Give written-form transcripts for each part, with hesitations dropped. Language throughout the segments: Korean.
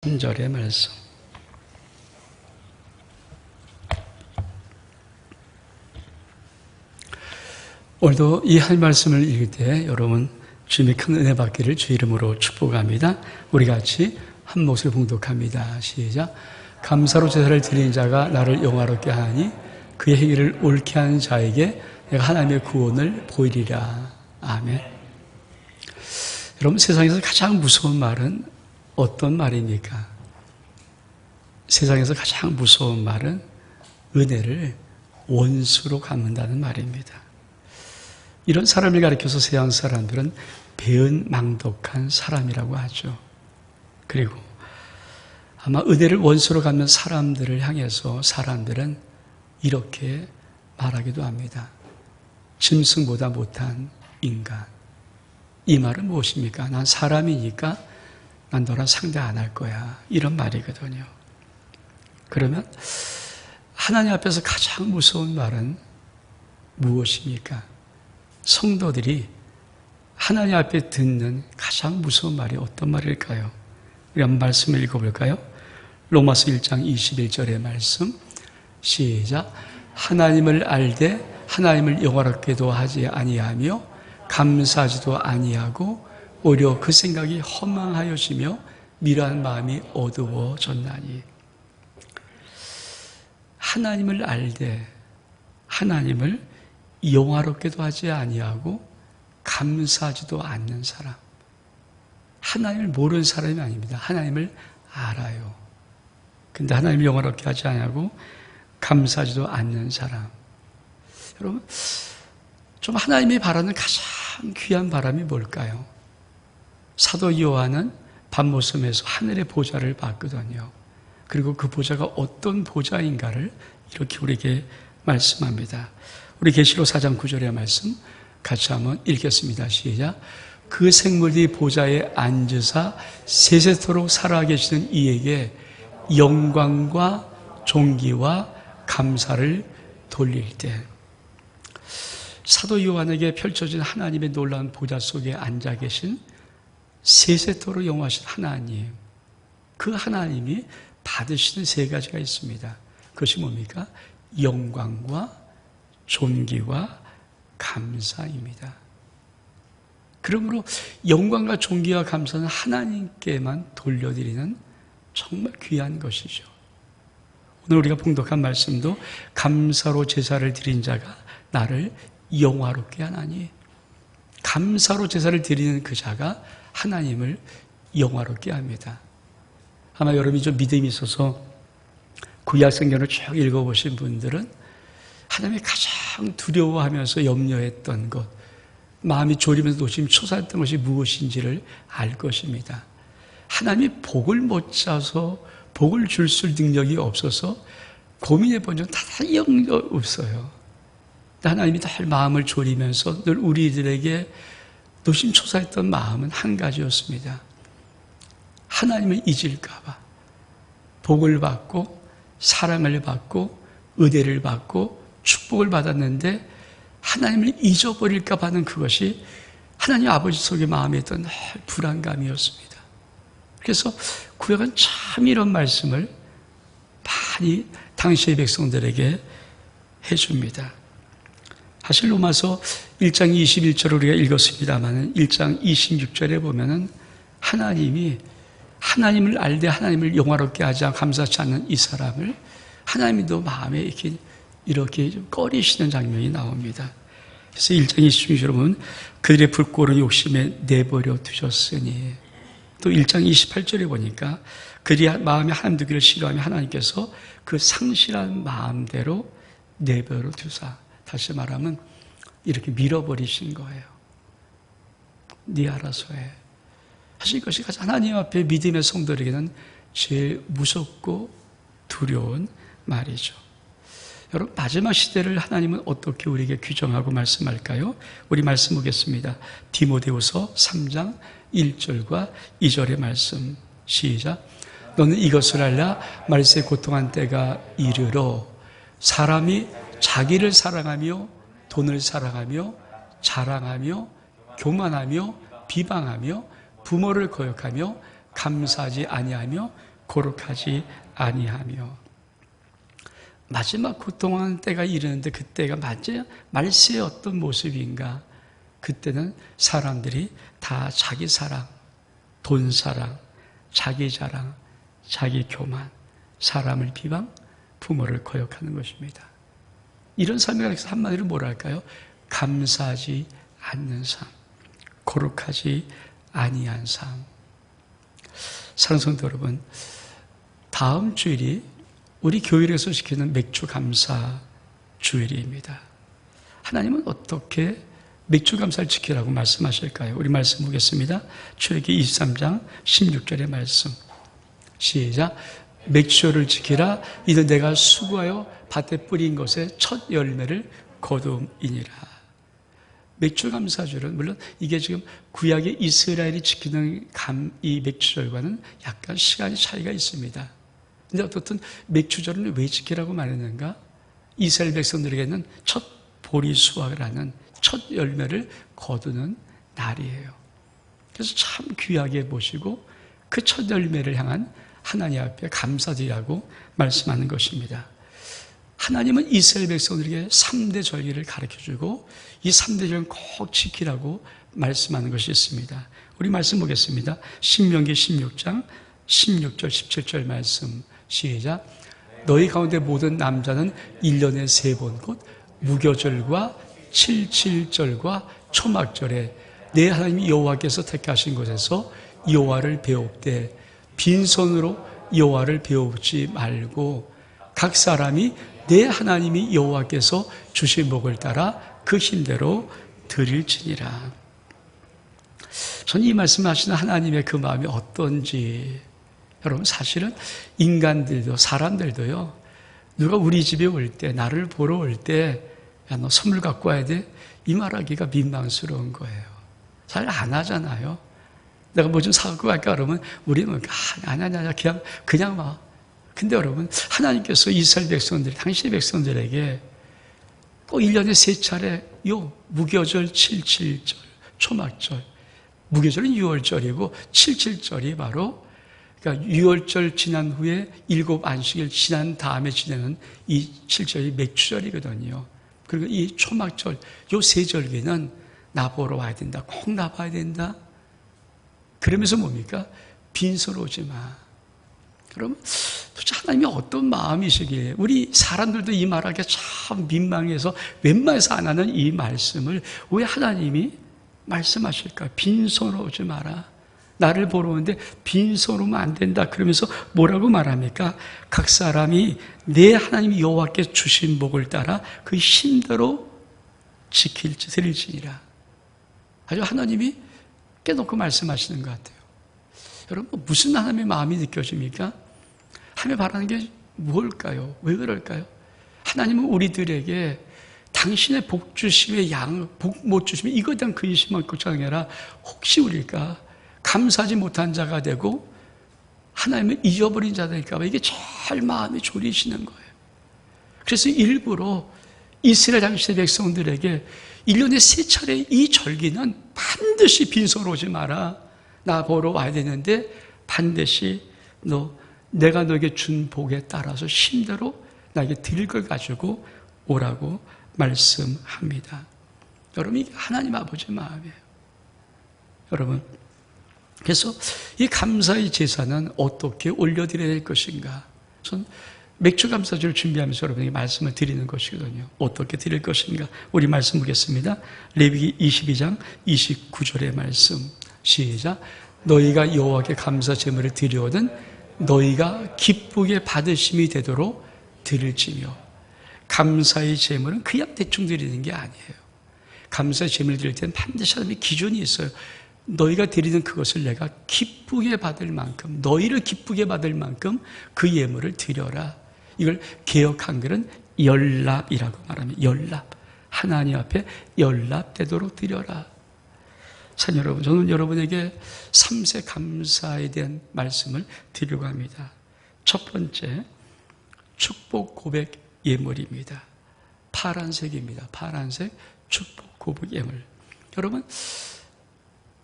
3절의 말씀. 오늘도 이 한 말씀을 읽을 때 여러분 주님의 큰 은혜 받기를 주 이름으로 축복합니다. 우리 같이 한 목소리 봉독합니다. 시작. 감사로 제사를 드리는 자가 나를 영화롭게 하니 그의 행위를 옳게 하는 자에게 내가 하나님의 구원을 보이리라. 아멘. 여러분, 세상에서 가장 무서운 말은 어떤 말입니까? 세상에서 가장 무서운 말은 은혜를 원수로 갚는다는 말입니다. 이런 사람을 가리켜서 세상 사람들은 배은망덕한 사람이라고 하죠. 그리고 아마 은혜를 원수로 갚는 사람들을 향해서 사람들은 이렇게 말하기도 합니다. 짐승보다 못한 인간. 이 말은 무엇입니까? 난 사람이니까 난 너랑 상대 안 할 거야. 이런 말이거든요. 그러면 하나님 앞에서 가장 무서운 말은 무엇입니까? 성도들이 하나님 앞에 듣는 가장 무서운 말이 어떤 말일까요? 우리 한번 말씀을 읽어볼까요? 로마서 1장 21절의 말씀. 시작. 하나님을 알되 하나님을 영화롭게도 하지 아니하며 감사하지도 아니하고 오히려 그 생각이 허망하여지며 미련한 마음이 어두워졌나니. 하나님을 알되 하나님을 영화롭게도 하지 아니하고 감사하지도 않는 사람. 하나님을 모르는 사람이 아닙니다. 하나님을 알아요. 근데 하나님을 영화롭게 하지 아니하고 감사하지도 않는 사람. 여러분, 좀 하나님이 바라는 가장 귀한 바람이 뭘까요? 사도 요한은 밤모섬에서 하늘의 보좌를 봤거든요. 그리고 그 보좌가 어떤 보좌인가를 이렇게 우리에게 말씀합니다. 우리 계시록 4장 9절의 말씀 같이 한번 읽겠습니다. 시작. 그 생물이 보좌에 앉으사 세세토록 살아계시는 이에게 영광과 존귀와 감사를 돌릴 때, 사도 요한에게 펼쳐진 하나님의 놀라운 보좌 속에 앉아 계신 세세토록 영화하신 하나님, 그 하나님이 받으시는 세 가지가 있습니다. 그것이 뭡니까? 영광과 존귀와 감사입니다. 그러므로 영광과 존귀와 감사는 하나님께만 돌려드리는 정말 귀한 것이죠. 오늘 우리가 봉독한 말씀도 감사로 제사를 드린 자가 나를 영화롭게 하나니, 감사로 제사를 드리는 그 자가 하나님을 영화롭게 합니다. 아마 여러분이 좀 믿음이 있어서 구약 성경을 쭉 읽어보신 분들은 하나님이 가장 두려워하면서 염려했던 것, 마음이 졸이면서 노심초사했던 것이 무엇인지를 알 것입니다. 하나님이 복을 못 짜서 복을 줄 능력이 없어서 고민해 본 적은 다 없어요. 하나님이 늘 마음을 졸이면서 늘 우리들에게 노심초사했던 마음은 한 가지였습니다. 하나님을 잊을까 봐 복을 받고 사랑을 받고 은혜를 받고 축복을 받았는데 하나님을 잊어버릴까 봐 하는 그것이 하나님 아버지 속에 마음에 있던 불안감이었습니다. 그래서 구약은 참 이런 말씀을 많이 당시의 백성들에게 해줍니다. 사실 로마서 1장 21절을 우리가 읽었습니다만 1장 26절에 보면은 하나님이 하나님을 알되 하나님을 영화롭게 하지 않고 감사치 않는 이 사람을 하나님이 또 마음에 이렇게 좀 꺼리시는 장면이 나옵니다. 그래서 1장 26절에 보면 그들의 불꽃을 욕심에 내버려 두셨으니, 또 1장 28절에 보니까 그들이 마음에 하나님 두기를 싫어하며 하나님께서 그 상실한 마음대로 내버려 두사, 다시 말하면 이렇게 밀어버리신 거예요. 네 알아서 해. 사실 이것이 하나님 앞에 믿음의 성도에게는 제일 무섭고 두려운 말이죠. 여러분, 마지막 시대를 하나님은 어떻게 우리에게 규정하고 말씀할까요? 우리 말씀 보겠습니다. 디모데후서 3장 1절과 2절의 말씀. 시작. 너는 이것을 알라. 말세에 고통한 때가 이르러 사람이 자기를 사랑하며 돈을 사랑하며 자랑하며 교만하며 비방하며 부모를 거역하며 감사하지 아니하며 거룩하지 아니하며. 마지막 고통하는 때가 이르는데 그때가 말세의 어떤 모습인가? 그때는 사람들이 다 자기 사랑, 돈 사랑, 자기 자랑, 자기 교만, 사람을 비방, 부모를 거역하는 것입니다. 이런 삶에 관해서 한마디로 뭐랄까요? 감사하지 않는 삶, 거룩하지 아니한 삶. 사랑하는 성도 여러분, 다음 주일이 우리 교회에서 지키는 맥주 감사 주일입니다. 하나님은 어떻게 맥주 감사를 지키라고 말씀하실까요? 우리 말씀 보겠습니다. 출애굽기 23장 16절의 말씀. 시작. 맥주를 지키라. 이는 내가 수고하여 밭에 뿌린 것의 첫 열매를 거둠이니라. 맥주 감사절은 물론 이게 지금 구약의 이스라엘이 지키는 이 맥주절과는 약간 시간의 차이가 있습니다. 근데 어떻든 맥주절은 왜 지키라고 말했는가? 이스라엘 백성들에게는 첫 보리 수확을 하는 첫 열매를 거두는 날이에요. 그래서 참 귀하게 보시고 그 첫 열매를 향한 하나님 앞에 감사드리라고 말씀하는 것입니다. 하나님은 이스라엘 백성들에게 3대 절기를 가르쳐주고 이 3대 절기를 꼭 지키라고 말씀하는 것이 있습니다. 우리 말씀 보겠습니다. 신명기 16장 16절 17절 말씀. 시작. 너희 가운데 모든 남자는 1년에 3번 곧 무교절과 77절과 초막절에 내 하나님 여호와께서 택하신 곳에서 여호와를 배웁되 빈손으로 여호와를 배우지 말고 각 사람이 내 하나님이 여호와께서 주신 복을 따라 그 힘대로 드릴지니라. 저는 이 말씀하시는 하나님의 그 마음이 어떤지, 여러분 사실은 인간들도 사람들도요, 누가 우리 집에 올 때, 나를 보러 올 때 야, 너 선물 갖고 와야 돼? 이 말하기가 민망스러운 거예요. 잘 안 하잖아요. 내가 뭐 좀 사갖고 갈까 그러면 우리는 아니야 그냥 와. 근데 여러분 하나님께서 이스라엘 백성들, 당신의 백성들에게 꼭 1년에 3차례 요 무교절 77절 초막절, 무교절은 6월절이고 77절이 바로 그러니까 6월절 지난 후에 7안식일 지난 다음에 지내는 이 7절이 맥주절이거든요. 그리고 이 초막절, 요 3절기는 나 보러 와야 된다. 꼭 나 봐야 된다. 그러면서 뭡니까? 빈손 오지 마. 그러면 도대체 하나님이 어떤 마음이시기에 우리 사람들도 이 말하기가 참 민망해서 웬만해서 안 하는 이 말씀을 왜 하나님이 말씀하실까? 빈손 오지 마라. 나를 보러 오는데 빈손 오면 안 된다. 그러면서 뭐라고 말합니까? 각 사람이 내 하나님 여호와께 주신 복을 따라 그 힘대로 드릴지니라. 아주 하나님이 깨놓고 말씀하시는 것 같아요. 여러분 무슨 하나님의 마음이 느껴집니까? 하나님이 바라는 게 뭘까요? 왜 그럴까요? 하나님은 우리들에게 당신의 복 주심의 복 못 주심에 이거에 대한 근심만 걱정이 아니라 혹시 우리가 감사하지 못한 자가 되고 하나님을 잊어버린 자가 될까 봐 이게 잘 마음이 졸이시는 거예요. 그래서 일부러 이스라엘 당시의 백성들에게 1년에 3차례 이 절기는 반드시 빈손 오지 마라. 나 보러 와야 되는데 반드시 내가 너에게 준 복에 따라서 힘대로 나에게 드릴 걸 가지고 오라고 말씀합니다. 여러분 이게 하나님 아버지의 마음이에요. 여러분 그래서 이 감사의 제사는 어떻게 올려드려야 될 것인가? 전 맥주 감사주를 준비하면서 여러분에게 말씀을 드리는 것이거든요. 어떻게 드릴 것인가? 우리 말씀 보겠습니다. 레위기 22장 29절의 말씀. 시작. 너희가 여호와께 감사 제물을 드려오든 너희가 기쁘게 받으심이 되도록 드릴지며. 감사의 제물은 그냥 대충 드리는 게 아니에요. 감사의 제물을 드릴 때는 반드시 하나님의 기준이 있어요. 너희가 드리는 그것을 내가 기쁘게 받을 만큼, 너희를 기쁘게 받을 만큼 그 예물을 드려라. 이걸 개역 한글은 연납이라고 말합니다. 연납. 하나님 앞에 연납되도록 드려라. 사랑 여러분, 저는 여러분에게 3세 감사에 대한 말씀을 드리려고 합니다. 첫 번째, 축복 고백 예물입니다. 파란색입니다. 파란색 축복 고백 예물.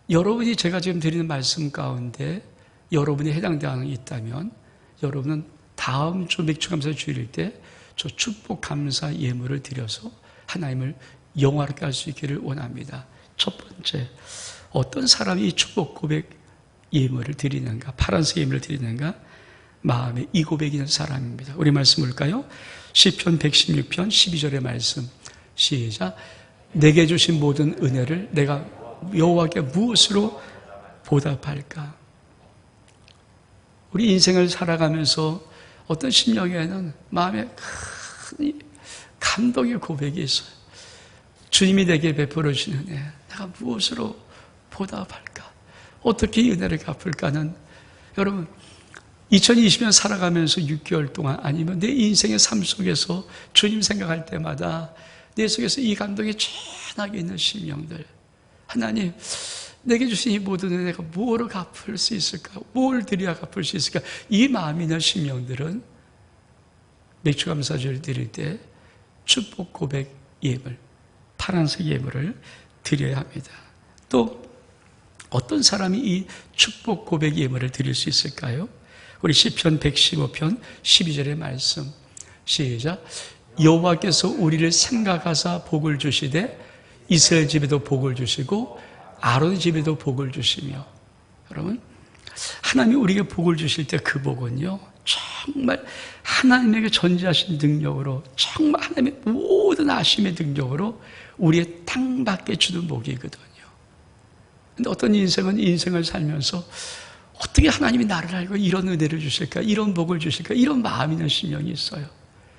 여러분이 제가 지금 드리는 말씀 가운데 여러분이 해당되는 게 있다면 여러분은 다음 주 맥주감사 주일일 때 저 축복 감사 예물을 드려서 하나님을 영화롭게 할 수 있기를 원합니다. 첫 번째, 어떤 사람이 이 축복 고백 예물을 드리는가, 파란색 예물을 드리는가? 마음에 이 고백이 있는 사람입니다. 우리 말씀 볼까요? 시편 116편 12절의 말씀 시작. 내게 주신 모든 은혜를 내가 여호와께 무엇으로 보답할까? 우리 인생을 살아가면서 어떤 심령에는 마음에 큰 감동의 고백이 있어요. 주님이 내게 베풀어 주신 은혜, 내가 무엇으로 보답할까? 어떻게 이 은혜를 갚을까는, 여러분 2020년 살아가면서 6개월 동안 아니면 내 인생의 삶 속에서 주님 생각할 때마다 내 속에서 이 감동이 전하게 있는 심령들, 하나님 내게 주신 이 모든 은혜 내가 뭐로 갚을 수 있을까? 뭘 드려야 갚을 수 있을까? 이 마음이 있는 심령들은 맥주감사주를 드릴 때 축복 고백 예물, 파란색 예물을 드려야 합니다. 또 어떤 사람이 이 축복 고백 예물을 드릴 수 있을까요? 우리 시편 115편 12절의 말씀 시작. 여호와께서 우리를 생각하사 복을 주시되 이스라엘 집에도 복을 주시고 아론의 집에도 복을 주시며, 여러분 하나님이 우리에게 복을 주실 때 그 복은요 정말 하나님에게 전지하신 능력으로, 정말 하나님의 모든 아심의 능력으로 우리의 땅밖에 주는 복이거든요. 근데 어떤 인생은 인생을 살면서 어떻게 하나님이 나를 알고 이런 은혜를 주실까, 이런 복을 주실까, 이런 마음이 있는 심령이 있어요.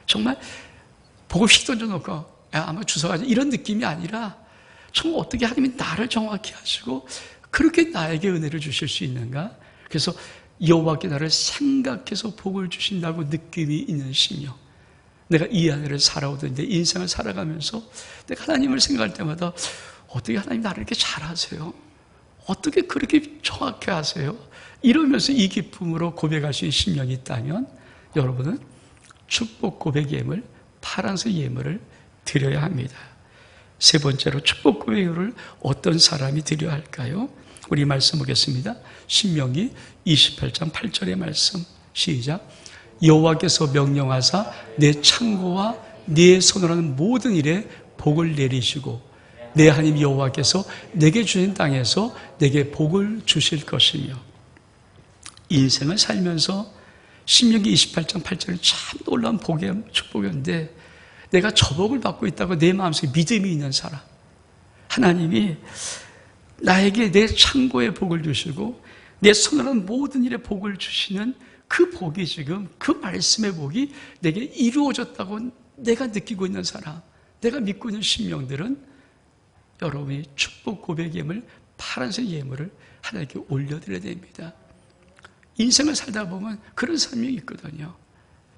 정말 복을 휙 던져놓고 아마 주워가지 이런 느낌이 아니라 정말 어떻게 하나님이 나를 정확히 하시고 그렇게 나에게 은혜를 주실 수 있는가? 그래서 여호와께 나를 생각해서 복을 주신다고 느낌이 있는 심령, 내가 이 안에를 살아오던 내 인생을 살아가면서 내가 하나님을 생각할 때마다 어떻게 하나님 나를 이렇게 잘하세요? 어떻게 그렇게 정확히 하세요? 이러면서 이 기쁨으로 고백할 수 있는 심령이 있다면 여러분은 축복 고백 예물, 파란색 예물을 드려야 합니다. 세 번째로 축복 고백을 어떤 사람이 드려야 할까요? 우리 말씀 보겠습니다. 신명기 28장 8절의 말씀 시작. 여호와께서 명령하사 내 창고와 네 손으로 하는 모든 일에 복을 내리시고 내 하나님 여호와께서 내게 주신 땅에서 내게 복을 주실 것이며. 인생을 살면서 신명기 28장 8절은 참 놀라운 복의 축복이었는데, 내가 저 복을 받고 있다고 내 마음속에 믿음이 있는 사람, 하나님이 나에게 내 창고에 복을 주시고 내 손으로 하는 모든 일에 복을 주시는 그 복이, 지금 그 말씀의 복이 내게 이루어졌다고 내가 느끼고 있는 사람, 내가 믿고 있는 심령들은 여러분이 축복 고백 예물, 파란색 예물을 하나님께 올려드려야 됩니다. 인생을 살다 보면 그런 사람이 있거든요.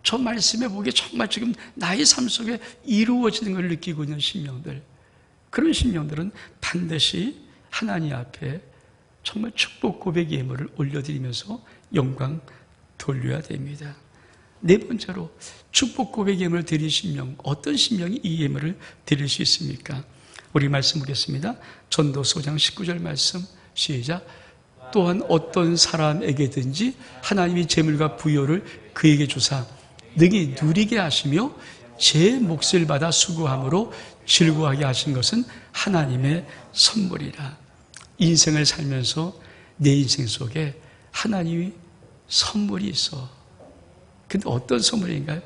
저 말씀의 복이 정말 지금 나의 삶 속에 이루어지는 걸 느끼고 있는 심령들, 그런 심령들은 반드시 하나님 앞에 정말 축복 고백 예물을 올려드리면서 영광 돌려야 됩니다. 네 번째로 축복 고백 예물을 드릴 심령, 어떤 심령이 이 예물을 드릴 수 있습니까? 우리 말씀 보겠습니다. 전도서 5장 19절 말씀 시작. 또한 어떤 사람에게든지 하나님이 재물과 부요를 그에게 주사 능히 누리게 하시며 제 몫을 받아 수고함으로 즐거워하게 하신 것은 하나님의 선물이라. 인생을 살면서 내 인생 속에 하나님이 선물이 있어. 근데 어떤 선물인가요?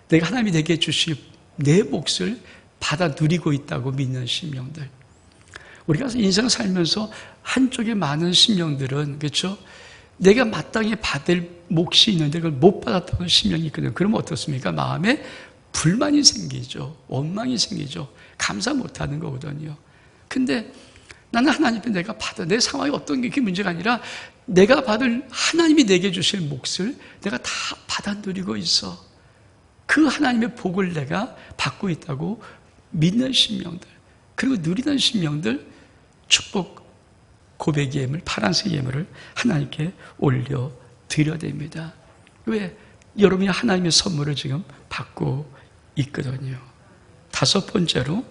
내가 하나님이 내게 주실 내 몫을 받아 누리고 있다고 믿는 심령들. 우리가 인생을 살면서 한쪽에 많은 심령들은, 그렇죠? 내가 마땅히 받을 몫이 있는데 그걸 못 받았다는 심령이 있거든요. 그러면 어떻습니까? 마음에 불만이 생기죠. 원망이 생기죠. 감사 못하는 거거든요. 근데 나는 하나님 앞에 내가 받아, 내 상황이 어떤 게 그게 문제가 아니라 내가 받을, 하나님이 내게 주실 몫을 내가 다 받아 누리고 있어. 그 하나님의 복을 내가 받고 있다고 믿는 심령들, 그리고 누리는 심령들, 축복 고백 예물, 파란색 예물을 하나님께 올려 드려야 됩니다. 왜? 여러분이 하나님의 선물을 지금 받고 있거든요. 다섯 번째로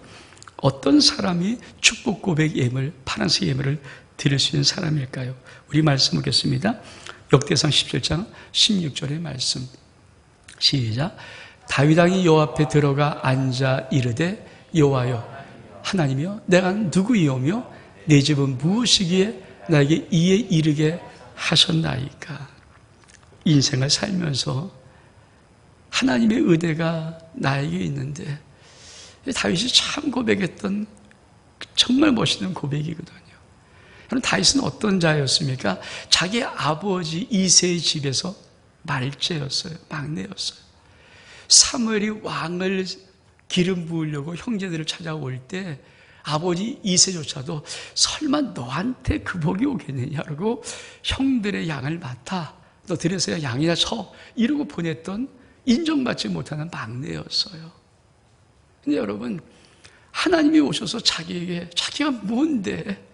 어떤 사람이 축복 고백 예물, 파란색 예물을 드릴 수 있는 사람일까요? 우리 말씀 보겠습니다. 역대상 17장 16절의 말씀. 시작. 다윗 왕이 여호와 앞에 들어가 앉아 이르되 여호와여 하나님이여 내가 누구이오며 내 집은 무엇이기에 나에게 이에 이르게 하셨나이까. 인생을 살면서 하나님의 은혜가 나에게 있는데, 다윗이 참 고백했던 정말 멋있는 고백이거든요. 여러분, 다윗은 어떤 자였습니까? 자기 아버지 이새의 집에서 말째였어요. 막내였어요. 사무엘이 왕을 기름 부으려고 형제들을 찾아올 때 아버지 이새조차도 설마 너한테 그 복이 오겠느냐고 형들의 양을 맡아 너 들여서야 양이나 쳐 이러고 보냈던, 인정받지 못하는 막내였어요. 근데 여러분, 하나님이 오셔서 자기에게 자기가 뭔데,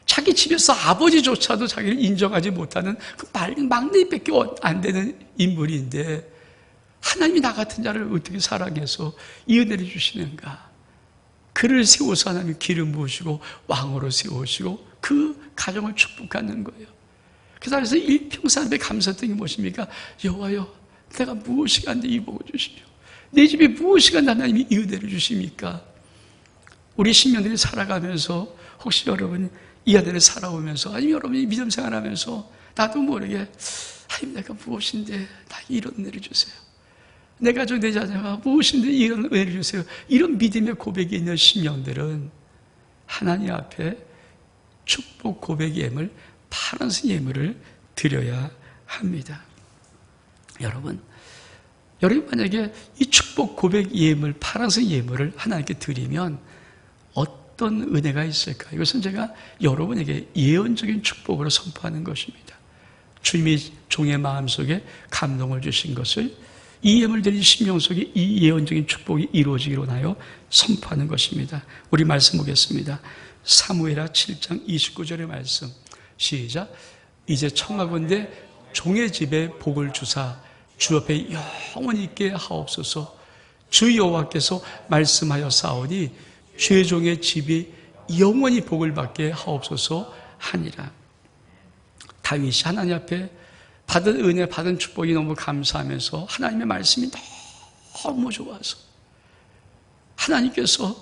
자기 집에서 아버지조차도 자기를 인정하지 못하는 그 막내밖에 안 되는 인물인데 하나님이 나 같은 자를 어떻게 사랑해서 이 은혜를 주시는가. 그를 세워서 하나님이 기름 부으시고 왕으로 세우시고 그 가정을 축복하는 거예요. 그래서 일평생 앞에 감사했던 게 무엇입니까? 여호와여 내가 무엇이 간데 이 복을 주시며 내 집에 무엇이 간데 하나님이 이 은혜를 주십니까? 우리 신명들이 살아가면서 혹시 여러분 이 아들을 살아오면서, 아니면 여러분이 믿음 생활하면서 나도 모르게 하나님 내가 무엇인데 나 이런 은혜를 주세요. 내 가족 내 자녀가 무엇인데 이런 은혜를 주세요. 이런 믿음의 고백이 있는 신령들은 하나님 앞에 축복 고백 예물, 파란색 예물을 드려야 합니다. 여러분 만약에 이 축복 고백 예물, 파란색 예물을 하나님께 드리면 어떤 은혜가 있을까? 이것은 제가 여러분에게 예언적인 축복으로 선포하는 것입니다. 주님이 종의 마음속에 감동을 주신 것을 이 예물 드린 심령 속에 이 예언적인 축복이 이루어지기로 하여 선포하는 것입니다. 우리 말씀 보겠습니다. 사무엘하 7장 29절의 말씀. 시작. 이제 청하건대 종의 집에 복을 주사 주 앞에 영원히 있게 하옵소서. 주 여호와께서 말씀하여 사오니 주의 종의 집이 영원히 복을 받게 하옵소서 하니라. 다윗이 하나님 앞에 받은 은혜, 받은 축복이 너무 감사하면서 하나님의 말씀이 너무 좋아서 하나님께서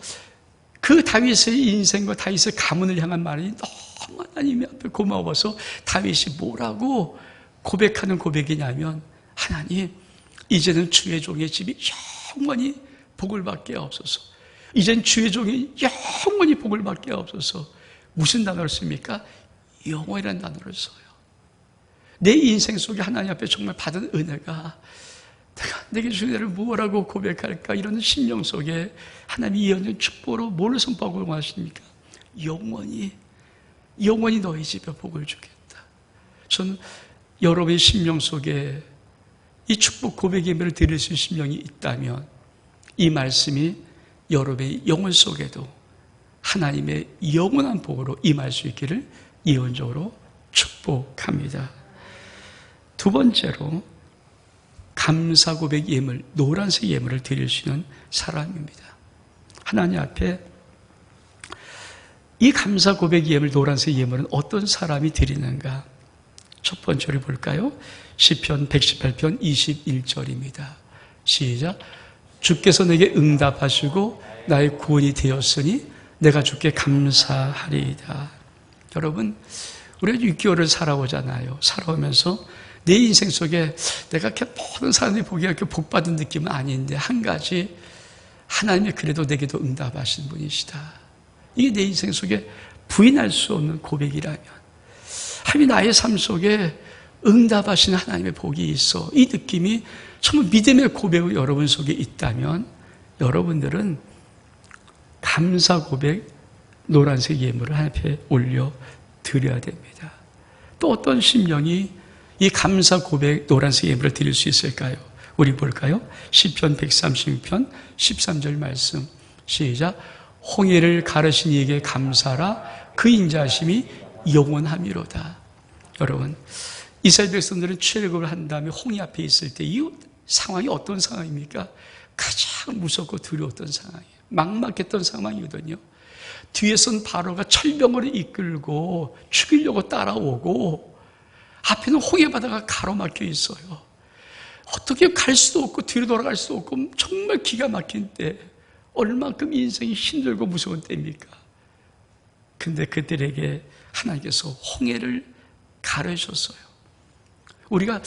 그 다윗의 인생과 다윗의 가문을 향한 말이 너무 하나님 앞에 고마워서 다윗이 뭐라고 고백하는 고백이냐면, 하나님 이제는 주의 종의 집이 영원히 복을 받게 하옵소서. 이젠 주의 종이 영원히 복을 받게 하옵소서. 무슨 단어를 씁니까? 영원이라는 단어를 써요. 내 인생 속에 하나님 앞에 정말 받은 은혜가 내게 주신 은혜를 무엇라고 고백할까? 이런 심령 속에 하나님이 예언적 축복으로 뭘 선포하고 하십니까? 영원히 너희 집에 복을 주겠다. 저는 여러분의 심령 속에 이 축복 고백 예배를 드릴 수 있는 심령이 있다면 이 말씀이 여러분의 영혼 속에도 하나님의 영원한 복으로 임할 수 있기를 예언적으로 축복합니다. 두 번째로 감사 고백 예물, 노란색 예물을 드릴 수 있는 사람입니다. 하나님 앞에 이 감사 고백 예물, 노란색 예물은 어떤 사람이 드리는가? 첫 번째로 볼까요? 시편 118편 21절입니다. 시작. 주께서 내게 응답하시고 나의 구원이 되었으니 내가 주께 감사하리이다. 여러분, 우리가 6개월을 살아오잖아요. 살아오면서 내 인생 속에 내가 이렇게 모든 사람들이 보기에 이렇게 복받은 느낌은 아닌데 한 가지, 하나님이 그래도 내게도 응답하신 분이시다. 이게 내 인생 속에 부인할 수 없는 고백이라면, 하나님이 나의 삶 속에 응답하시는 하나님의 복이 있어. 이 느낌이 정말 믿음의 고백이 여러분 속에 있다면 여러분들은 감사 고백 노란색 예물을 하나님 앞에 올려 드려야 됩니다. 또 어떤 심령이 이 감사 고백 노란색 예물을 드릴 수 있을까요? 우리 볼까요? 시편 136편 13절 말씀. 시작. 홍해를 가르신 이에게 감사라 그 인자하심이 영원함이로다. 여러분, 이스라엘 백성들은 출애굽을 한 다음에 홍해 앞에 있을 때 이 상황이 어떤 상황입니까? 가장 무섭고 두려웠던 상황이에요. 막막했던 상황이거든요. 뒤에선 바로가 철병을 이끌고 죽이려고 따라오고, 앞에는 홍해바다가 가로막혀 있어요. 어떻게 갈 수도 없고 뒤로 돌아갈 수도 없고 정말 기가 막힌 때, 얼만큼 인생이 힘들고 무서운 때입니까? 근데 그들에게 하나님께서 홍해를 가르셨어요. 우리가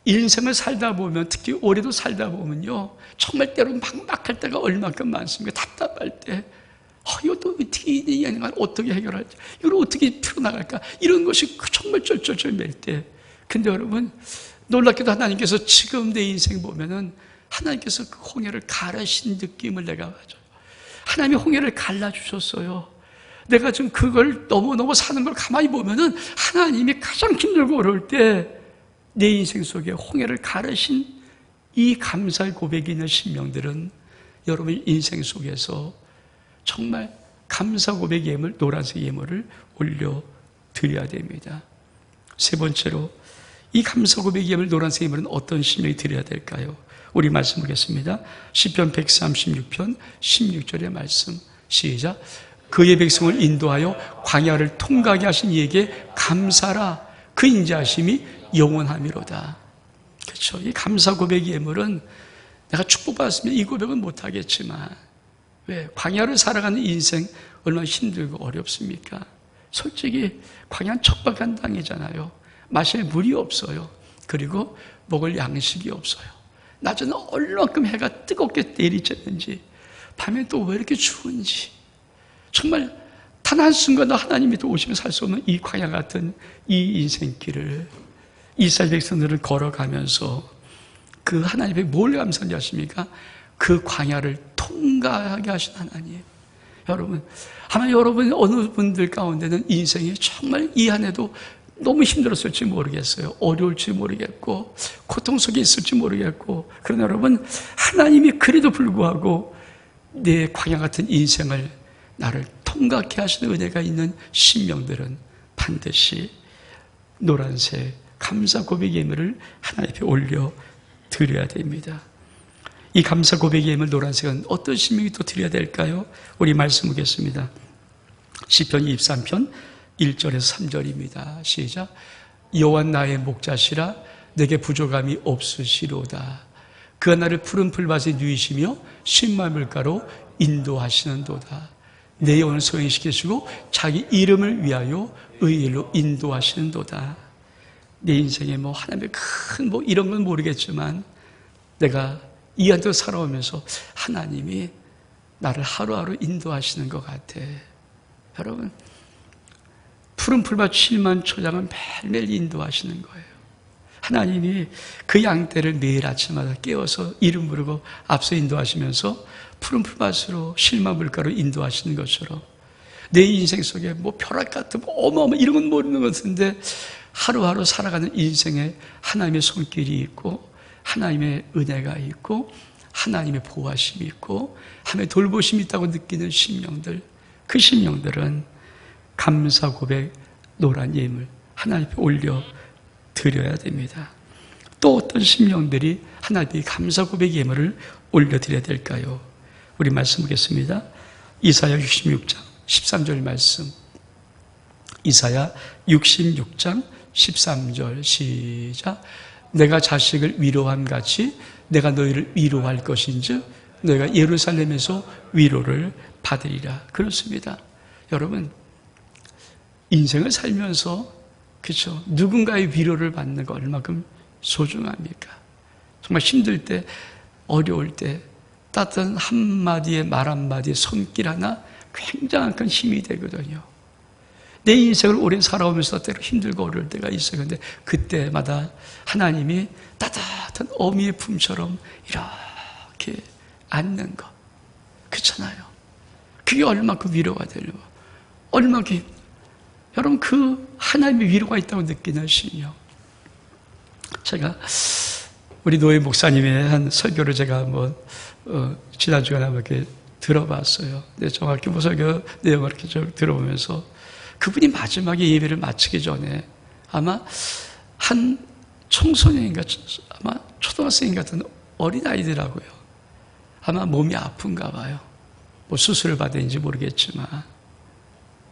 인생을 살다 보면, 특히 올해도 살다 보면요, 정말 때로 막막할 때가 얼만큼 많습니까? 답답할 때, 이것도 어떻게 해결할지, 이걸 어떻게 풀어나갈까, 이런 것이 정말 쩔쩔쩔 맬 때. 근데 여러분, 놀랍게도 하나님께서 지금 내 인생 보면은 하나님께서 그 홍해를 가르신 느낌을 내가 가져요. 하나님이 홍해를 갈라주셨어요. 내가 지금 그걸 너무 사는 걸 가만히 보면은 하나님이 가장 힘들고 어려울 때 내 인생 속에 홍해를 가르신 이 감사의 고백이 있는 신명들은 여러분 인생 속에서 정말 감사 고백 예물, 노란색 예물을 올려드려야 됩니다. 세 번째로 이 감사 고백 예물, 노란색 예물은 어떤 신명이 드려야 될까요? 우리 말씀 보겠습니다. 시편 136편 16절의 말씀, 시작. 그의 백성을 인도하여 광야를 통과하게 하신 이에게 감사라. 그 인자하심이 영원함이로다. 그렇죠. 이 감사 고백 예물은 내가 축복받았으면 이 고백은 못하겠지만, 왜? 광야를 살아가는 인생 얼마나 힘들고 어렵습니까? 솔직히 광야는 척박한 땅이잖아요. 마실 물이 없어요. 그리고 먹을 양식이 없어요. 낮에는 얼만큼 해가 뜨겁게 내리쬐는지, 밤에 또 왜 이렇게 추운지, 정말 단 한순간도 하나님이 또 오시면 살 수 없는 이 광야 같은 이 인생길을 이스라엘 백성들을 걸어가면서 그 하나님의 뭘 감사한지 아십니까? 그 광야를 통과하게 하신 하나님. 여러분, 아마 여러분 어느 분들 가운데는 인생이 정말 이 안에도 너무 힘들었을지 모르겠어요. 어려울지 모르겠고 고통 속에 있을지 모르겠고, 그러나 여러분, 하나님이 그래도 불구하고 내 광야 같은 인생을 나를 통과케 하시는 은혜가 있는 신명들은 반드시 노란색 감사 고백 예물을 하나님 앞에 올려 드려야 됩니다. 이 감사 고백 예물 노란색은 어떤 신명이 또 드려야 될까요? 우리 말씀 보겠습니다. 시편 23편 1절에서 3절입니다. 시작. 여호와 나의 목자시라, 내게 부족함이 없으시로다. 그가 나를 푸른 풀밭에 누이시며 신만 물가로 인도하시는도다. 내 영혼을 소행시키시고 자기 이름을 위하여 의일로 인도하시는도다. 내 인생에 하나님의 큰 이런 건 모르겠지만, 내가 이 안에서 살아오면서 하나님이 나를 하루하루 인도하시는 것 같아. 여러분, 푸른 풀밭 7만 초장을 매일매일 인도하시는 거예요. 하나님이 그 양떼를 매일 아침마다 깨워서 이름 부르고 앞서 인도하시면서 푸른 풀밭으로 실만 물가로 인도하시는 것처럼, 내 인생 속에 벼락 같은 어마어마 이런 건 모르는 것 같은데 하루하루 살아가는 인생에 하나님의 손길이 있고, 하나님의 은혜가 있고, 하나님의 보호하심이 있고, 하나님의 돌보심이 있다고 느끼는 신명들, 그 신명들은 감사 고백 노란 예물 하나님 앞에 올려 드려야 됩니다. 또 어떤 신명들이 하나님의 감사 고백 예물을 올려 드려야 될까요? 우리 말씀 보겠습니다. 이사야 66장 13절 말씀. 이사야 66장 13절 시작. 내가 자식을 위로함 같이 내가 너희를 위로할 것인즉 너희가 예루살렘에서 위로를 받으리라. 그렇습니다. 여러분, 인생을 살면서 그렇죠, 누군가의 위로를 받는 거 얼마큼 소중합니까? 정말 힘들 때, 어려울 때 따뜻한 한마디의 말 한마디의 손길 하나 굉장한 큰 힘이 되거든요. 내 인생을 오래 살아오면서 때로 힘들고 어려울 때가 있어요. 그런데 그때마다 하나님이 따뜻한 어미의 품처럼 이렇게 안는 것, 그렇잖아요. 그게 얼마큼 위로가 되려고, 얼마큼 여러분, 그 하나님의 위로가 있다고 느끼는 신령. 제가 우리 노예 목사님의 한 설교를 제가 한번 지난주에 이렇게 들어봤어요. 근데 정확히 설교 내용을 이렇게 좀 들어보면서 그분이 마지막에 예배를 마치기 전에 아마 한 청소년인가 아마 초등학생 같은 어린아이더라고요. 아마 몸이 아픈가 봐요. 수술을 받았는지 모르겠지만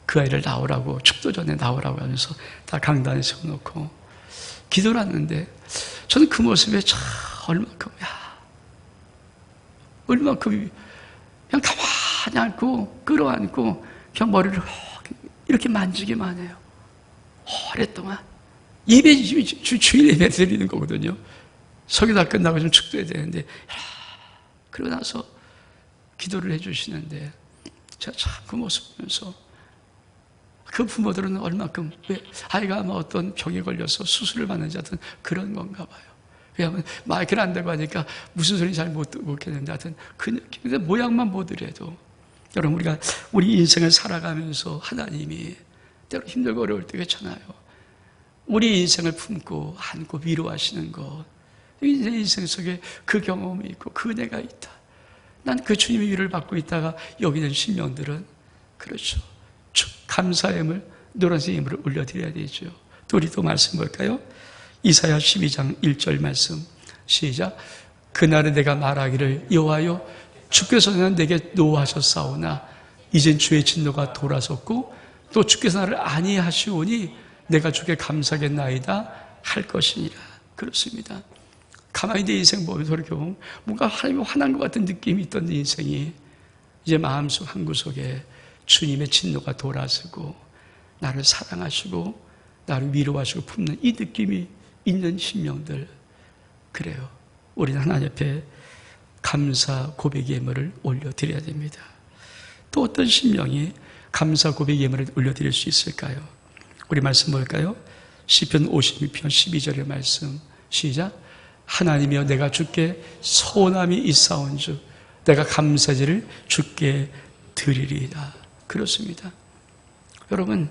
그 아이를 나오라고, 축도 전에 나오라고 하면서 다 강단에 세워놓고 기도를 하는데 저는 그 모습에 참 얼마큼 그냥 가만히 앉고 끌어안고 그냥 머리를 이렇게 만지기만 해요. 오랫동안 주일 예배 드리는 거거든요. 설교 다 끝나고 좀 축도해야 되는데 그러고 나서 기도를 해주시는데 제가 참 그 모습 보면서 그 부모들은 얼마큼 왜 아이가 아마 어떤 병에 걸려서 수술을 받는지 하여튼 그런 건가 봐요. 왜냐하면 마이크를 안 대고 하니까 무슨 소리 잘 못 듣겠는데 하여튼 그 느낌, 모양만 보더라도 여러분 우리가 우리 인생을 살아가면서 하나님이 때로 힘들고 어려울 때 그렇잖아요. 우리 인생을 품고 안고 위로하시는 것, 내 인생 속에 그 경험이 있고 그 은혜가 있다. 난 그 주님의 위로를 받고 있다가 여기 있는 신명들은 그렇죠. 감사의 예물, 노란색 예물을 올려드려야 되죠. 또 우리 또 말씀 볼까요? 이사야 12장 1절 말씀 시작. 그날은 내가 말하기를 여호와여 주께서는 내게 노하셨사오나 이젠 주의 진노가 돌아섰고 또 주께서 나를 안위하시오니 내가 주께 감사하겠나이다 할 것이니라. 그렇습니다. 가만히 내 인생 보면서 이렇게 보면 뭔가 하나님이 화난 것 같은 느낌이 있던 내 인생이 이제 마음속 한구석에 주님의 진노가 돌아서고 나를 사랑하시고 나를 위로하시고 품는 이 느낌이 있는 신명들, 그래요. 우리는 하나님 앞에 감사 고백 예물을 올려드려야 됩니다. 또 어떤 신명이 감사 고백 예물을 올려드릴 수 있을까요? 우리 말씀 볼까요? 시편 52편 12절의 말씀 시작. 하나님이여 내가 주께 소원함이 있사온즉 내가 감사제를 주께 드리리이다. 그렇습니다. 여러분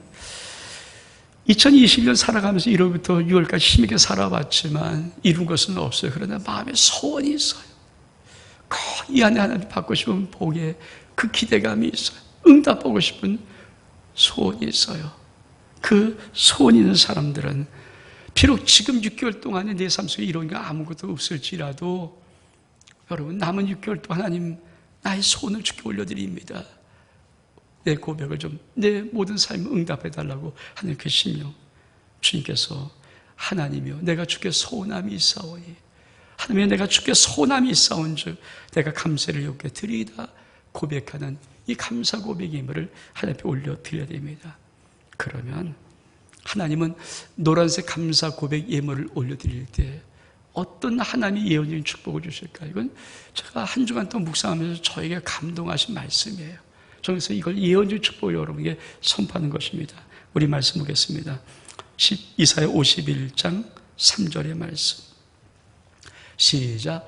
2021년 살아가면서 1월부터 6월까지 힘있게 살아봤지만 이룬 것은 없어요. 그러나 마음에 소원이 있어요. 이 안에 하나님 받고 싶은 복에 그 기대감이 있어요. 응답하고 싶은 소원이 있어요. 그 소원 있는 사람들은 비록 지금 6개월 동안에 내 삶 속에 이런 게 아무것도 없을지라도 여러분 남은 6개월 동안 하나님 나의 소원을 주께 올려드립니다. 내 고백을 좀 내 모든 삶을 응답해달라고 하는 그 심령, 주님께서 하나님이여 내가 주께 소원함이 있사오니 하나님이여 내가 주께 소원함이 있사온즉 내가 감사를 여기게 드리이다 고백하는 이 감사 고백의 예물을 하나님 앞에 올려드려야 됩니다. 그러면 하나님은 노란색 감사 고백 예물을 올려드릴 때 어떤 하나님이 예언적인 축복을 주실까? 이건 제가 한 주간 동안 묵상하면서 저에게 감동하신 말씀이에요. 그래서 이걸 예언적인 축복을 여러분에게 선포하는 것입니다. 우리 말씀 보겠습니다. 이사야 51장 3절의 말씀 시작.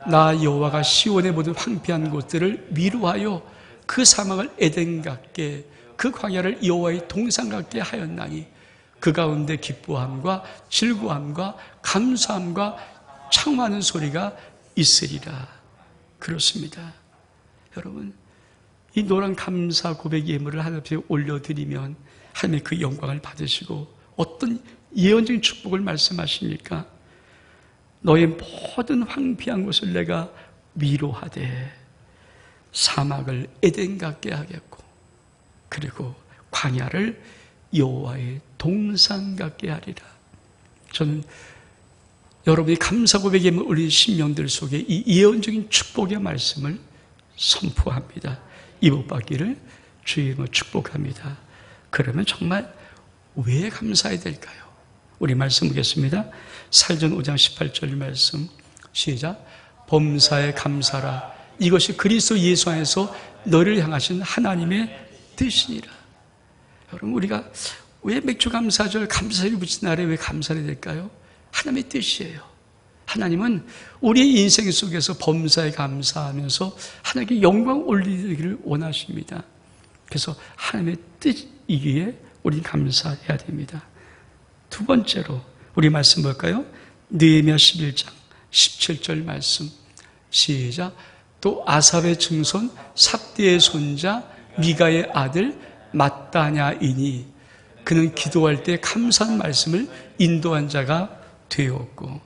나 여호와가 시온의 모든 황폐한 곳들을 위로하여 그 사막을 에덴 같게 그 광야를 여호와의 동산 같게 하였나니 그 가운데 기뻐함과 즐거움과 감사함과 창화하는 소리가 있으리라. 그렇습니다. 여러분 이 노란 감사 고백 예물을 하나님 앞에 올려드리면 하나님의 그 영광을 받으시고 어떤 예언적인 축복을 말씀하십니까? 너의 모든 황폐한 곳을 내가 위로하되 사막을 에덴 같게 하겠고 그리고 광야를 여호와의 동산 같게 하리라. 저는 여러분이 감사 고백 예물 올린 신명들 속에 이 예언적인 축복의 말씀을 선포합니다. 이 복 받기를 주의 이름으로 축복합니다. 그러면 정말 왜 감사해야 될까요? 우리 말씀 보겠습니다. 사도전 5장 18절 말씀 시작. 범사에 감사라 이것이 그리스도 예수 안에서 너를 향하신 하나님의 뜻이니라. 여러분 우리가 왜 맥주 감사절 감사를 붙인 날에 왜 감사를 해야 될까요? 하나님의 뜻이에요. 하나님은 우리의 인생 속에서 범사에 감사하면서 하나님께 영광 올리기를 원하십니다. 그래서 하나님의 뜻이기에 우리는 감사해야 됩니다. 두 번째로 우리 말씀 볼까요? 느헤미야 11장 17절 말씀 시작. 또 아삽의 증손 삽디의 손자 미가의 아들 마따냐이니 그는 기도할 때 감사한 말씀을 인도한 자가 되었고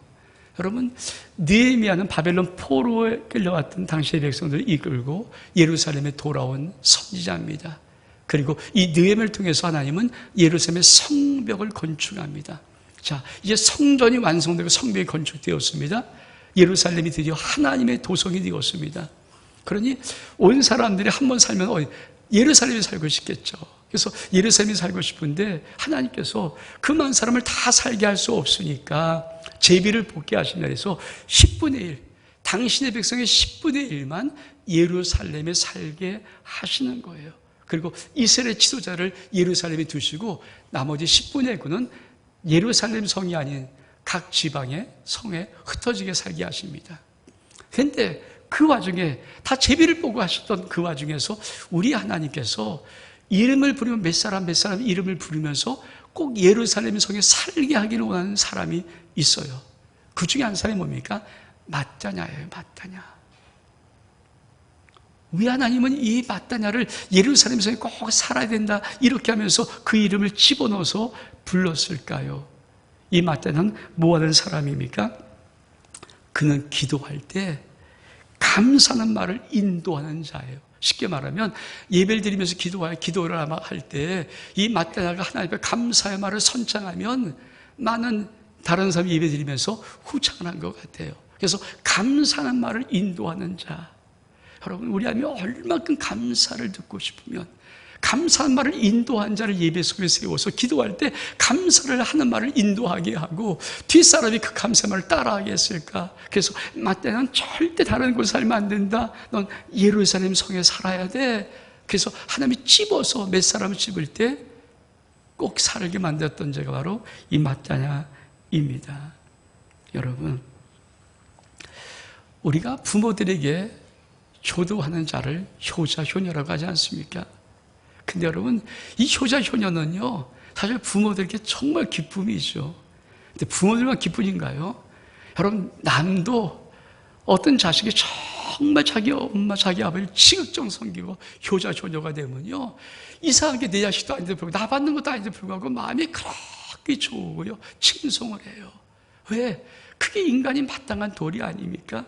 여러분 느헤미야는 바벨론 포로에 끌려왔던 당시의 백성들을 이끌고 예루살렘에 돌아온 선지자입니다. 그리고 이 느헤미야를 통해서 하나님은 예루살렘의 성벽을 건축합니다. 자, 이제 성전이 완성되고 성벽이 건축되었습니다. 예루살렘이 드디어 하나님의 도성이 되었습니다. 그러니 온 사람들이 한번 살면 예루살렘에 살고 싶겠죠. 그래서 예루살렘에 살고 싶은데 하나님께서 그 많은 사람을 다 살게 할 수 없으니까 제비를 뽑게 하신다 해서 10분의 1, 당신의 백성의 10분의 1만 예루살렘에 살게 하시는 거예요. 그리고 이스라엘 지도자를 예루살렘에 두시고 나머지 10분의 9는 예루살렘 성이 아닌 각 지방의 성에 흩어지게 살게 하십니다. 그런데 그 와중에 다 제비를 보고 하셨던 그 와중에서 우리 하나님께서 이름을 부르면 몇 사람 이름을 부르면서 꼭 예루살렘 성에 살게 하기를 원하는 사람이 있어요. 그 중에 한 사람이 뭡니까? 마따냐예요. 마따냐. 우리 하나님은 이 마따냐를 예루살렘 성에 꼭 살아야 된다 이렇게 하면서 그 이름을 집어넣어서 불렀을까요? 이 마따냐는 뭐 하는 사람입니까? 그는 기도할 때 감사하는 말을 인도하는 자예요. 쉽게 말하면 예배를 드리면서 기도를 할 때 이 마따냐가 하나님 앞에 감사의 말을 선창하면 많은 다른 사람이 예배 드리면서 후창을 한 것 같아요. 그래서 감사하는 말을 인도하는 자. 여러분, 우리 하나님이 얼마큼 감사를 듣고 싶으면 감사한 말을 인도한 자를 예배 속에 세워서 기도할 때 감사를 하는 말을 인도하게 하고 뒷사람이 그 감사의 말을 따라하게 했을까? 그래서 마따냐는 절대 다른 곳에 살면 안 된다. 넌 예루살렘 성에 살아야 돼. 그래서 하나님이 찝어서 몇 사람을 찝을 때 꼭 살게 만들었던 자가 바로 이 마따냐입니다. 여러분, 우리가 부모들에게 효도하는 자를 효자, 효녀라고 하지 않습니까? 근데 여러분, 이 효자, 효녀는요, 사실 부모들에게 정말 기쁨이죠. 근데 부모들만 기쁨인가요? 여러분, 남도 어떤 자식이 정말 자기 엄마, 자기 아버지를 지극정 섬기고 효자, 효녀가 되면요, 이상하게 내 자식도 아닌데 불구하고, 나 받는 것도 아닌데 불구하고 마음이 그렇게 좋고요, 칭송을 해요. 왜? 그게 인간이 마땅한 도리 아닙니까?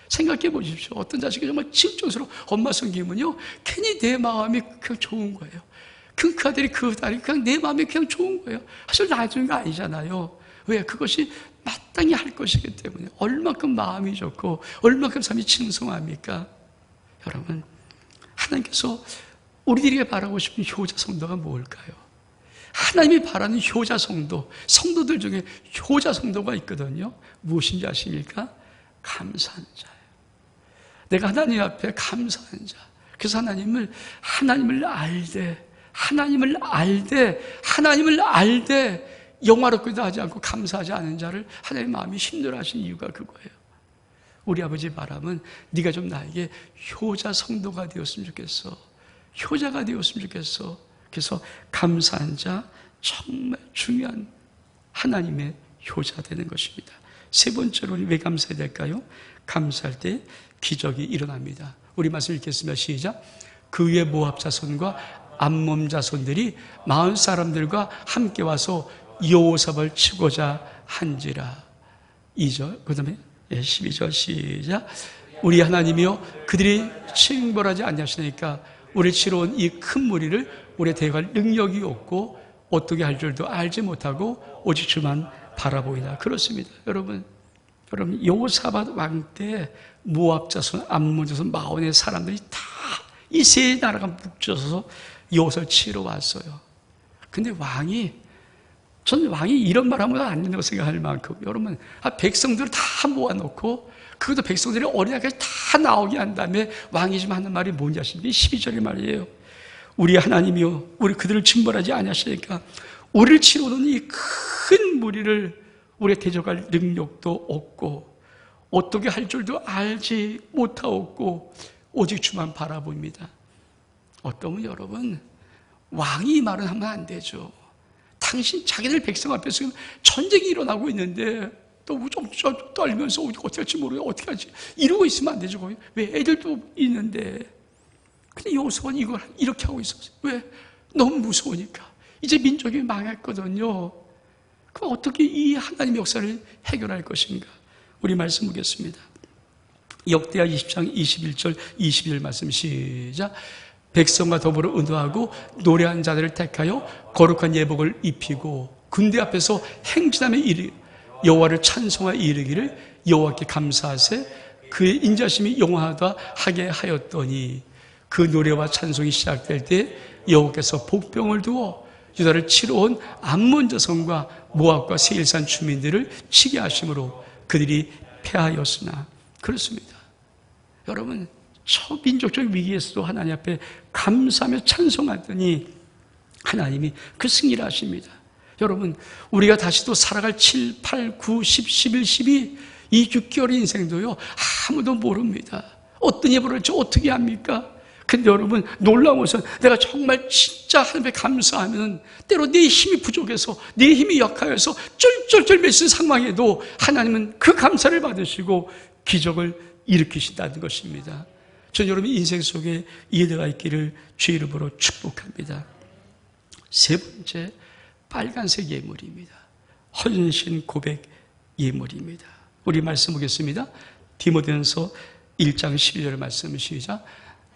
생각해 보십시오. 어떤 자식이 정말 지극정스러워 엄마 섬기면요, 괜히 내 마음이 그냥 좋은 거예요. 그 아들이 그 딸이 그냥 내 마음이 그냥 좋은 거예요. 사실 나중에 거 아니잖아요. 왜? 그것이 마땅히 할 것이기 때문에. 얼마큼 마음이 좋고 얼마큼 삶이 칭송합니까? 여러분, 하나님께서 우리들에게 바라고 싶은 효자 성도가 뭘까요? 하나님이 바라는 효자 성도, 성도들 중에 효자 성도가 있거든요. 무엇인지 아십니까? 감사한 자예요. 내가 하나님 앞에 감사한 자. 그래서 하나님을 알되 영화롭기도 하지 않고 감사하지 않은 자를 하나님의 마음이 힘들어 하신 이유가 그거예요. 우리 아버지 바람은 네가 좀 나에게 효자 성도가 되었으면 좋겠어. 효자가 되었으면 좋겠어. 그래서 감사한 자, 정말 중요한 하나님의 효자 되는 것입니다. 세 번째로 왜 감사해야 될까요? 감사할 때 기적이 일어납니다. 우리 말씀 읽겠습니다. 시작. 그 위에 모압 자손과 암몬 자손들이 마흔 사람들과 함께 와서 여호사밧을 치고자 한지라. 2절, 그 다음에 12절 시작. 우리 하나님이여, 그들이 징벌하지 아니하시니까 우리 치러 온 이 큰 무리를 우리 대할 능력이 없고 어떻게 할 줄도 알지 못하고 오직 주만 바라보이다. 그렇습니다. 여러분, 여호사밧 왕 때 모압 자손, 암몬 자손, 마온의 사람들이 다 이 세 나라가 묵혀서 여호사를 치러 왔어요. 근데 저는 왕이 이런 말 하면 안 된다고 생각할 만큼, 여러분, 백성들을 다 모아놓고, 그것도 백성들이 어린아이까지 다 나오게 한 다음에 왕이 지금 하는 말이 뭔지 아십니까? 12절의 말이에요. 우리 하나님이요, 우리 그들을 징벌하지 아니하시니까 우리를 치러 오는 이 큰 무리를 우리가 대적할 능력도 없고 어떻게 할 줄도 알지 못하옵고 오직 주만 바라봅니다. 어떠면 여러분, 왕이 말은 하면 안 되죠. 당신 자기들 백성 앞에서 전쟁이 일어나고 있는데 또 좀 떨면서 어떻게 할지 모르고 어떻게 할지 이러고 있으면 안 되죠. 왜? 애들도 있는데. 근데 여호수아는 이걸 이렇게 하고 있었어요. 왜? 너무 무서우니까. 이제 민족이 망했거든요. 그럼 어떻게 이 하나님의 역사를 해결할 것인가? 우리 말씀 보겠습니다. 역대하 20장 21절 22절 말씀 시작. 백성과 더불어 의노하고 노래한 자들을 택하여 거룩한 예복을 입히고 군대 앞에서 행진하며 여호와를 찬송하여 이르기를 여호와께 감사하세 그의 인자심이 영원하다 하게 하였더니 그 노래와 찬송이 시작될 때 여호와께서 복병을 두어 유다를 치러 온 암몬 자손과 모압과 세일산 주민들을 치게 하심으로 그들이 패하였으나 그렇습니다. 여러분 초민족적 위기에서도 하나님 앞에 감사하며 찬송하더니 하나님이 그 승리를 하십니다. 여러분 우리가 다시 또 살아갈 7, 8, 9, 10, 11, 12 이 6개월의 인생도요 아무도 모릅니다. 어떤 일이 벌어질지 어떻게 합니까? 근데 여러분 놀라운 것은 내가 정말 진짜 하나님께 감사하면 때로 내 힘이 부족해서 내 힘이 약하여서 쩔쩔쩔 맺힌 상황에도 하나님은 그 감사를 받으시고 기적을 일으키신다는 것입니다. 전 여러분 인생 속에 이해가 있기를 주의 이름으로 축복합니다. 세 번째 빨간색 예물입니다. 헌신 고백 예물입니다. 우리 말씀 보겠습니다. 디모데전서 1장 12절 말씀 시작.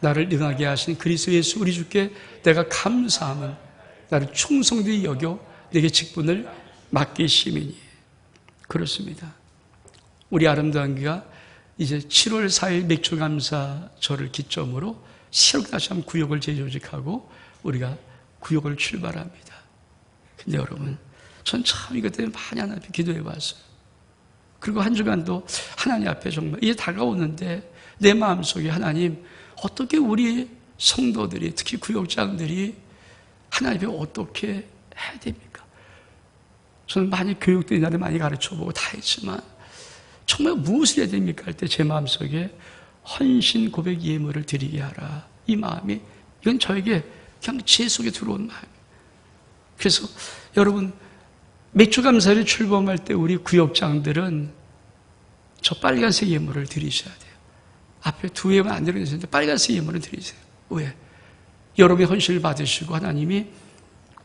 나를 능하게 하신 그리스도 예수 우리 주께 내가 감사함은 나를 충성되이 여겨 내게 직분을 맡기심이니. 그렇습니다. 우리 아름다운 교회가 이제 7월 4일 맥주감사절을 기점으로 새롭게 다시 한번 구역을 재조직하고 우리가 구역을 출발합니다. 근데 여러분 전 참 이것 때문에 많이 하나님 앞에 기도해 봤어요. 그리고 한 주간도 하나님 앞에 정말 이제 다가오는데 내 마음속에 하나님 어떻게 우리 성도들이 특히 구역장들이 하나님 앞에 어떻게 해야 됩니까? 저는 많이 교육도 옛날에 많이 가르쳐보고 다 했지만 정말 무엇을 해야 됩니까? 할 때 제 마음속에 헌신 고백 예물을 드리게 하라. 이 마음이 이건 저에게 그냥 제 속에 들어온 마음이에요. 그래서 여러분 맥주감사를 출범할 때 우리 구역장들은 저 빨간색 예물을 드리셔야 돼요. 앞에 두 예물 안 드리는데 빨간색 예물을 드리세요. 왜? 여러분의 헌신을 받으시고 하나님이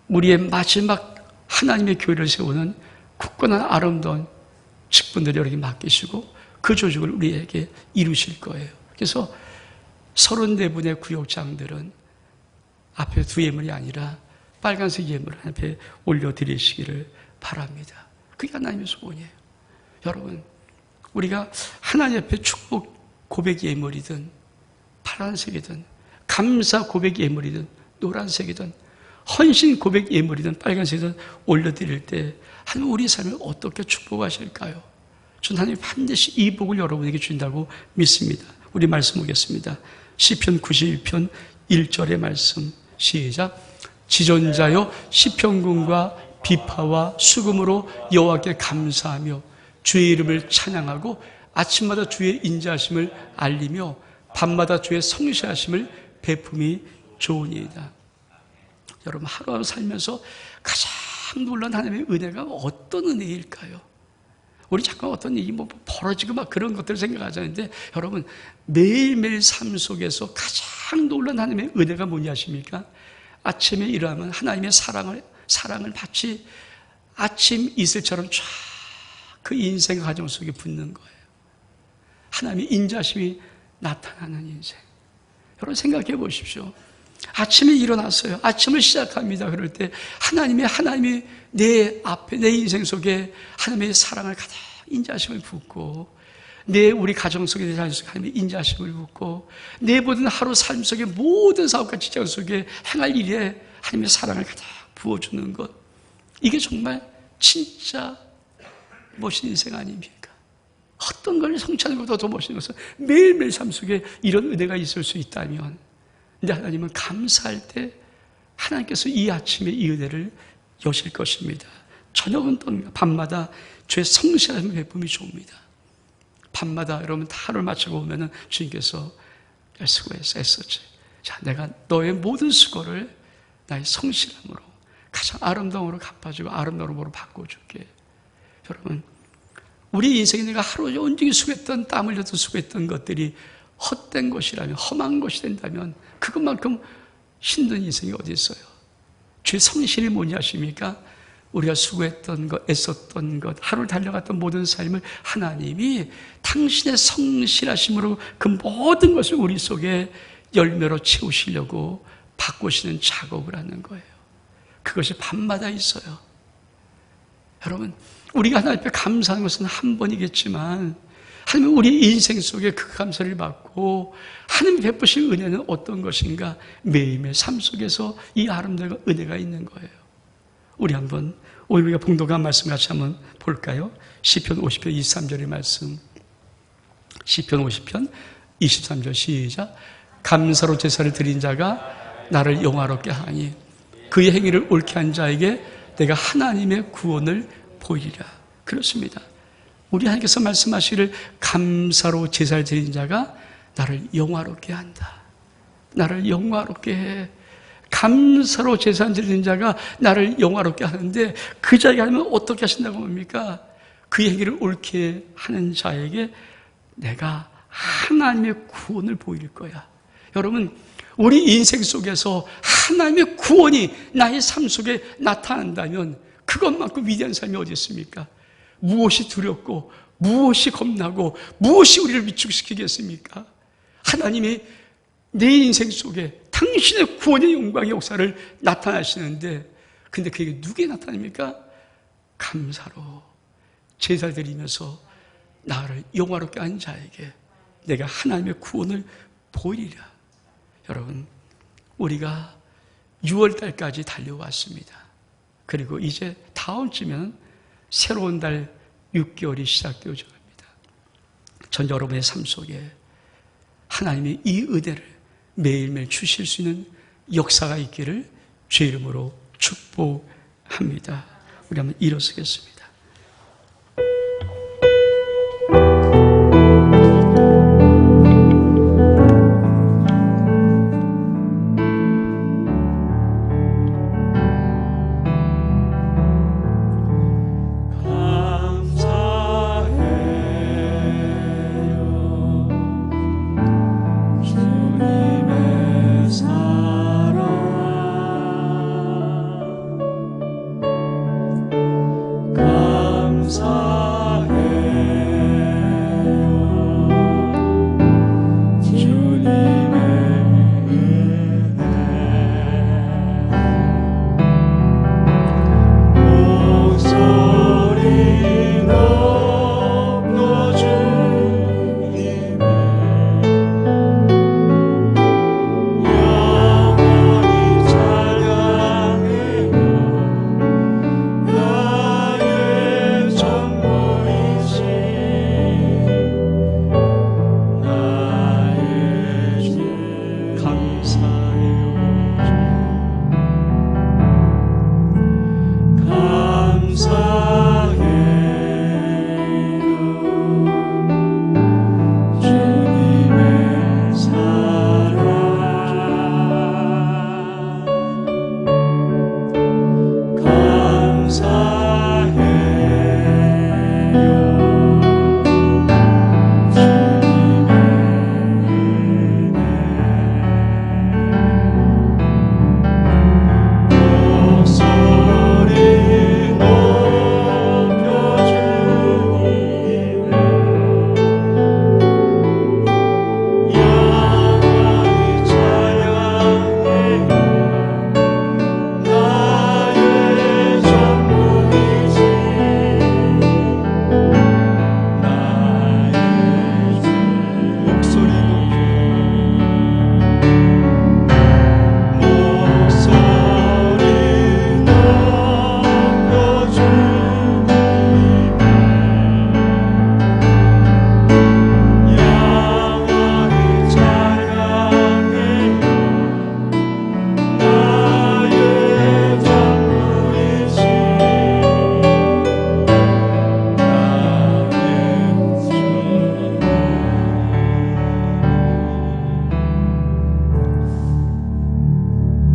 우리의 마지막 하나님의 교회를 세우는 굳건한 아름다운 직분들을 여러분에게 맡기시고 그 조직을 우리에게 이루실 거예요. 그래서 34분의 구역장들은 앞에 두 예물이 아니라 빨간색 예물을 앞에 올려드리시기를 바랍니다. 그게 하나님의 소원이에요. 여러분 우리가 하나님 앞에 축복 고백 예물이든 파란색이든 감사 고백 예물이든 노란색이든 헌신 고백 예물이든 빨간색이든 올려드릴 때 하나님 우리 삶을 어떻게 축복하실까요? 전 하나님 반드시 이 복을 여러분에게 주신다고 믿습니다. 우리 말씀 보겠습니다. 시편 91편 1절의 말씀 시작. 지존자여 시편군과 비파와 수금으로 여호와께 감사하며 주의 이름을 찬양하고 아침마다 주의 인자하심을 알리며 밤마다 주의 성실하심을 베품이 좋으니이다. 여러분 하루하루 살면서 가장 놀라운 하나님의 은혜가 어떤 은혜일까요? 우리 잠깐 어떤 일이 벌어지고 막 그런 것들을 생각하자는데 여러분 매일매일 삶 속에서 가장 놀라운 하나님의 은혜가 뭐냐 하십니까? 아침에 일어나면 하나님의 사랑을 마치 아침 이슬처럼 쫙 그 인생 가정 속에 붙는 거예요. 하나님의 인자심이 나타나는 인생. 여러분 생각해 보십시오. 아침에 일어났어요. 아침을 시작합니다. 그럴 때 하나님이 내 앞에 내 인생 속에 하나님의 사랑을 가득 인자심을 붓고 우리 가정 속에 내 자녀 속에 하나님의 인자심을 붓고 내 모든 하루 삶 속에 모든 사업과 직장 속에 행할 일에 하나님의 사랑을 가득 부어주는 것, 이게 정말 진짜 멋있는 인생 아닙니까? 어떤 걸 성취하는 것보다 더 멋있는 것은 매일매일 삶 속에 이런 은혜가 있을 수 있다면, 근데 하나님은 감사할 때 하나님께서 이 아침에 이 은혜를 여실 것입니다. 저녁은 또 밤마다 주의 성실하신 베품이 좋습니다. 밤마다 여러분 다 하루를 마치고 오면은 주님께서 수고했어, 애썼지. 자, 내가 너의 모든 수고를 나의 성실함으로 가장 아름다움으로 갚아주고 아름다움으로 바꿔줄게. 여러분, 우리 인생에 내가 하루 온종일 수고했던, 땀 흘려서 수고했던 것들이 헛된 것이라면, 험한 것이 된다면 그것만큼 힘든 인생이 어디 있어요? 주의 성실이 뭐냐 하십니까? 우리가 수고했던 것, 애썼던 것, 하루를 달려갔던 모든 삶을 하나님이 당신의 성실하심으로 그 모든 것을 우리 속에 열매로 채우시려고 바꾸시는 작업을 하는 거예요. 그것이 밤마다 있어요. 여러분, 우리가 하나님 앞에 감사하는 것은 한 번이겠지만 하나님 우리 인생 속에 그 감사를 받고 하나님 베푸신 은혜는 어떤 것인가? 매일매일 삶 속에서 이 아름다운 은혜가 있는 거예요. 우리 한번 오늘 우리가 봉독한 말씀 같이 한번 볼까요? 시편 50편 23절의 말씀. 시편 50편 23절 시작. 감사로 제사를 드린 자가 나를 영화롭게 하니 그의 행위를 옳게 한 자에게 내가 하나님의 구원을 보이리라. 그렇습니다. 우리 하나님께서 말씀하시기를 감사로 제사를 드린 자가 나를 영화롭게 한다. 나를 영화롭게 해. 감사로 제사를 드리는 자가 나를 영화롭게 하는데 그 자에게 하면 어떻게 하신다고 합니까? 그 행위를 옳게 하는 자에게 내가 하나님의 구원을 보일 거야. 여러분, 우리 인생 속에서 하나님의 구원이 나의 삶 속에 나타난다면 그것만큼 위대한 삶이 어디 있습니까? 무엇이 두렵고 무엇이 겁나고 무엇이 우리를 위축시키겠습니까? 하나님이 내 인생 속에 당신의 구원의 영광의 역사를 나타나시는데 근데 그게 누구에 나타납니까? 감사로 제사를 드리면서 나를 영화롭게 한 자에게 내가 하나님의 구원을 보이리라. 여러분, 우리가 6월달까지 달려왔습니다. 그리고 이제 다음 주면 새로운 달 6개월이 시작되어져 갑니다. 전 여러분의 삶 속에 하나님이 이 은혜를 매일매일 주실 수 있는 역사가 있기를 주의 이름으로 축복합니다. 우리 한번 일어서겠습니다.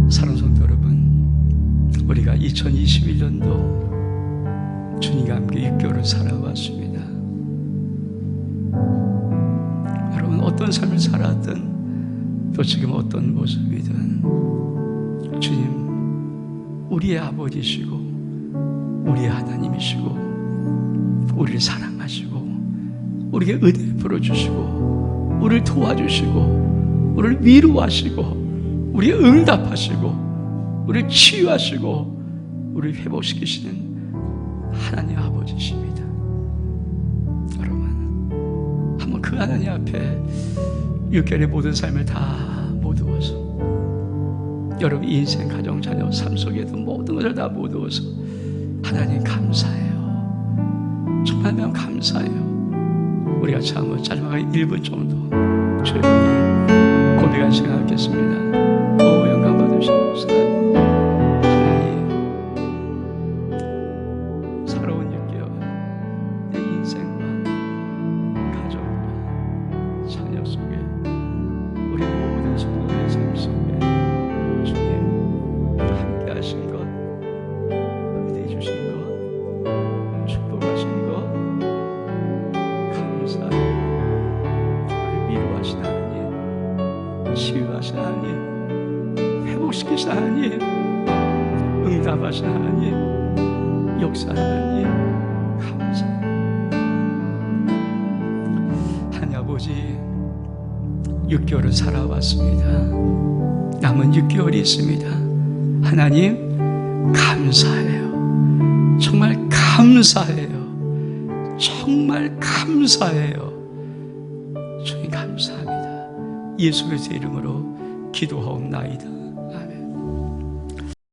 사랑하는 성도 여러분, 우리가 2021년도 주님과 함께 6개월을 살아왔습니다. 여러분, 어떤 삶을 살았든 또 지금 어떤 모습이든 주님 우리의 아버지시고 우리의 하나님이시고 우리를 사랑하시고 우리에게 은혜 베풀어주시고 우리를 도와주시고 우리를 위로하시고 우리의 응답하시고 우리를 치유하시고 우리를 회복시키시는 하나님 아버지십니다. 여러분, 한번 그 하나님 앞에 6개월의 모든 삶을 다 모두어서, 여러분 인생, 가정, 자녀, 삶 속에도 모든 것을 다 모두어서 하나님 감사해요, 정말 감사해요. 우리가 참 한번 짧게 1분 정도 조용히 고백한 시간 갖겠습니다. 오, 영광 받으시옵소서. 하나님, 새로운 6개월 내 인생과 가정과 자녀 속에, 우리 모든 성도의 삶 속에 주님 함께 하신 것, 은혜 주신 것, 축복하신 것 감사해요. 우리 위로하신 하나님, 치유하신 하나님, 회복시키신 하나님, 응답하신 하나님, 역사하신 하나님 감사해요. 하나님 아버지, 6개월을 살아왔습니다. 남은 6개월이 있습니다. 하나님 감사해요. 정말 감사해요. 정말 감사해요. 주님 감사합니다. 예수 그리스도의 이름으로 기도하옵나이다.